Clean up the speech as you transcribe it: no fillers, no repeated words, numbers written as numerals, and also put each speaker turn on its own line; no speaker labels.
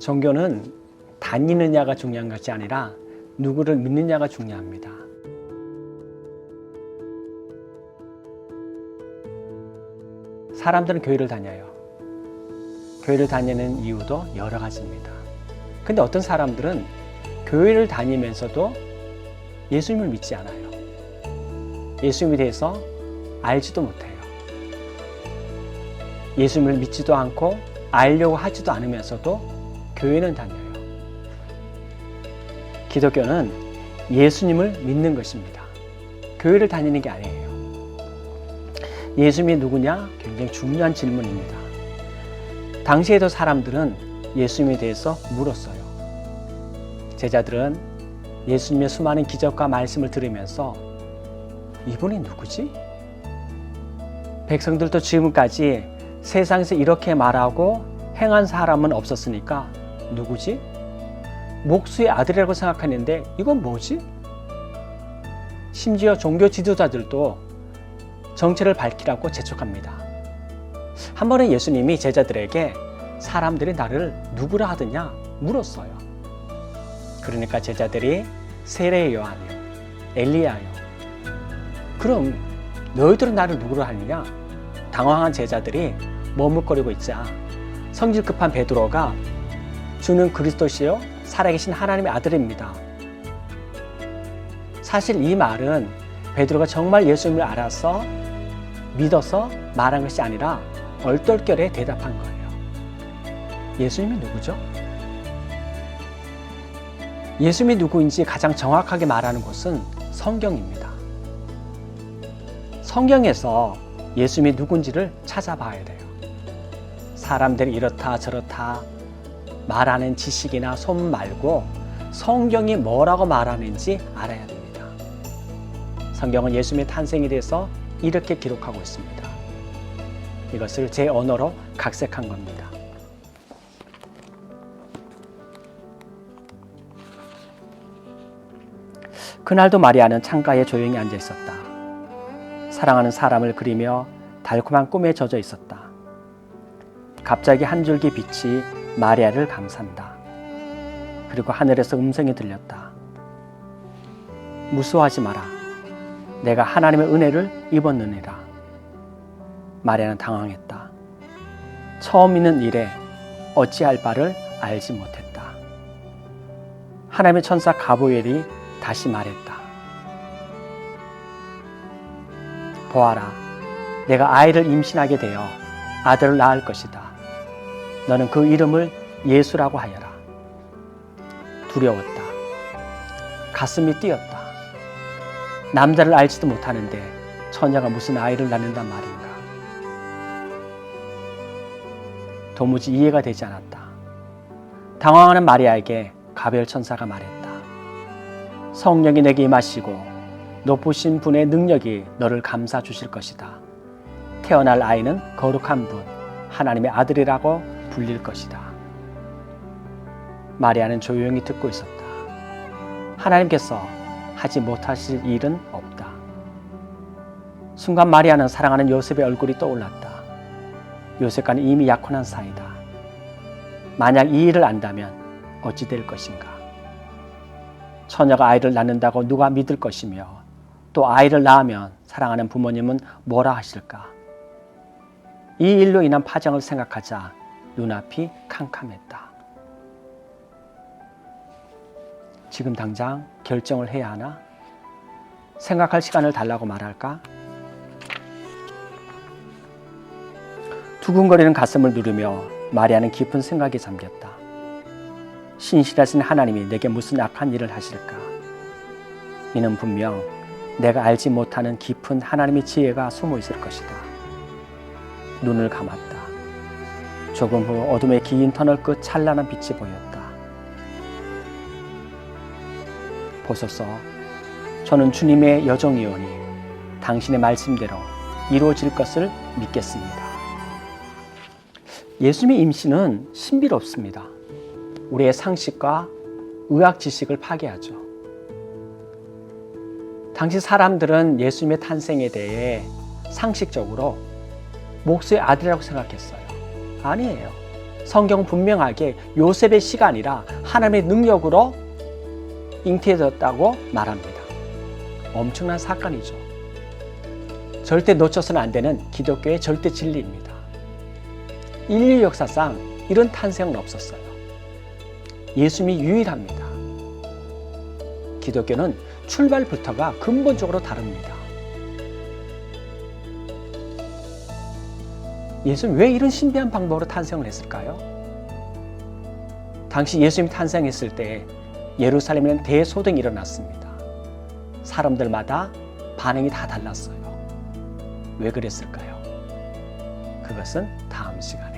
종교는 다니느냐가 중요한 것이 아니라 누구를 믿느냐가 중요합니다. 사람들은 교회를 다녀요. 교회를 다니는 이유도 여러 가지입니다. 근데 어떤 사람들은 교회를 다니면서도 예수님을 믿지 않아요. 예수님에 대해서 알지도 못해요. 예수님을 믿지도 않고 알려고 하지도 않으면서도 교회는 다녀요. 기독교는 예수님을 믿는 것입니다. 교회를 다니는 게 아니에요. 예수님이 누구냐? 굉장히 중요한 질문입니다. 당시에도 사람들은 예수님에 대해서 물었어요. 제자들은 예수님의 수많은 기적과 말씀을 들으면서 이분이 누구지? 백성들도 지금까지 세상에서 이렇게 말하고 행한 사람은 없었으니까 누구지? 목수의 아들이라고 생각하는데 이건 뭐지? 심지어 종교 지도자들도 정체를 밝히라고 재촉합니다. 한 번은 예수님이 제자들에게 사람들이 나를 누구라 하더냐 물었어요. 그러니까 제자들이 세례 요한이요, 엘리야요. 그럼 너희들은 나를 누구라 하느냐? 당황한 제자들이 머뭇거리고 있자 성질 급한 베드로가 주는 그리스도시요 살아계신 하나님의 아들입니다. 사실 이 말은 베드로가 정말 예수님을 알아서 믿어서 말한 것이 아니라 얼떨결에 대답한 거예요. 예수님이 누구죠? 예수님이 누구인지 가장 정확하게 말하는 곳은 성경입니다. 성경에서 예수님이 누군지를 찾아봐야 돼요. 사람들이 이렇다 저렇다 말하는 지식이나 소문 말고 성경이 뭐라고 말하는지 알아야 됩니다. 성경은 예수님의 탄생에 대해서 이렇게 기록하고 있습니다. 이것을 제 언어로 각색한 겁니다. 그날도 마리아는 창가에 조용히 앉아 있었다. 사랑하는 사람을 그리며 달콤한 꿈에 젖어 있었다. 갑자기 한 줄기 빛이 마리아를 감싼다. 그리고 하늘에서 음성이 들렸다. 무서워하지 마라. 내가 하나님의 은혜를 입었느니라. 마리아는 당황했다. 처음 있는 일에 어찌할 바를 알지 못했다. 하나님의 천사 가브리엘이 다시 말했다. 보아라, 내가 아이를 임신하게 되어 아들을 낳을 것이다. 너는 그 이름을 예수라고 하여라. 두려웠다. 가슴이 뛰었다. 남자를 알지도 못하는데 처녀가 무슨 아이를 낳는단 말인가. 도무지 이해가 되지 않았다. 당황하는 마리아에게 가브리엘 천사가 말했다. 성령이 내게 임하시고 높으신 분의 능력이 너를 감싸 주실 것이다. 태어날 아이는 거룩한 분, 하나님의 아들이라고 불릴 것이다. 마리아는 조용히 듣고 있었다. 하나님께서 하지 못하실 일은 없다. 순간 마리아는 사랑하는 요셉의 얼굴이 떠올랐다. 요셉과는 이미 약혼한 사이다. 만약 이 일을 안다면 어찌 될 것인가? 처녀가 아이를 낳는다고 누가 믿을 것이며 또 아이를 낳으면 사랑하는 부모님은 뭐라 하실까? 이 일로 인한 파장을 생각하자 눈앞이 캄캄했다. 지금 당장 결정을 해야 하나? 생각할 시간을 달라고 말할까? 두근거리는 가슴을 누르며 마리아는 깊은 생각에 잠겼다. 신실하신 하나님이 내게 무슨 악한 일을 하실까? 이는 분명 내가 알지 못하는 깊은 하나님의 지혜가 숨어 있을 것이다. 눈을 감았다. 조금 후 어둠의 긴 터널 끝 찬란한 빛이 보였다. 보소서, 저는 주님의 여종이오니 당신의 말씀대로 이루어질 것을 믿겠습니다. 예수님의 임신은 신비롭습니다. 우리의 상식과 의학 지식을 파괴하죠. 당시 사람들은 예수님의 탄생에 대해 상식적으로 목수의 아들이라고 생각했어요. 아니에요. 성경 분명하게 요셉의 시가 아니라 하나님의 능력으로 잉태되었다고 말합니다. 엄청난 사건이죠. 절대 놓쳐서는 안 되는 기독교의 절대 진리입니다. 인류 역사상 이런 탄생은 없었어요. 예수님이 유일합니다. 기독교는 출발부터가 근본적으로 다릅니다. 예수님 왜 이런 신비한 방법으로 탄생을 했을까요? 당시 예수님이 탄생했을 때 예루살렘에는 대소동이 일어났습니다. 사람들마다 반응이 다 달랐어요. 왜 그랬을까요? 그것은 다음 시간에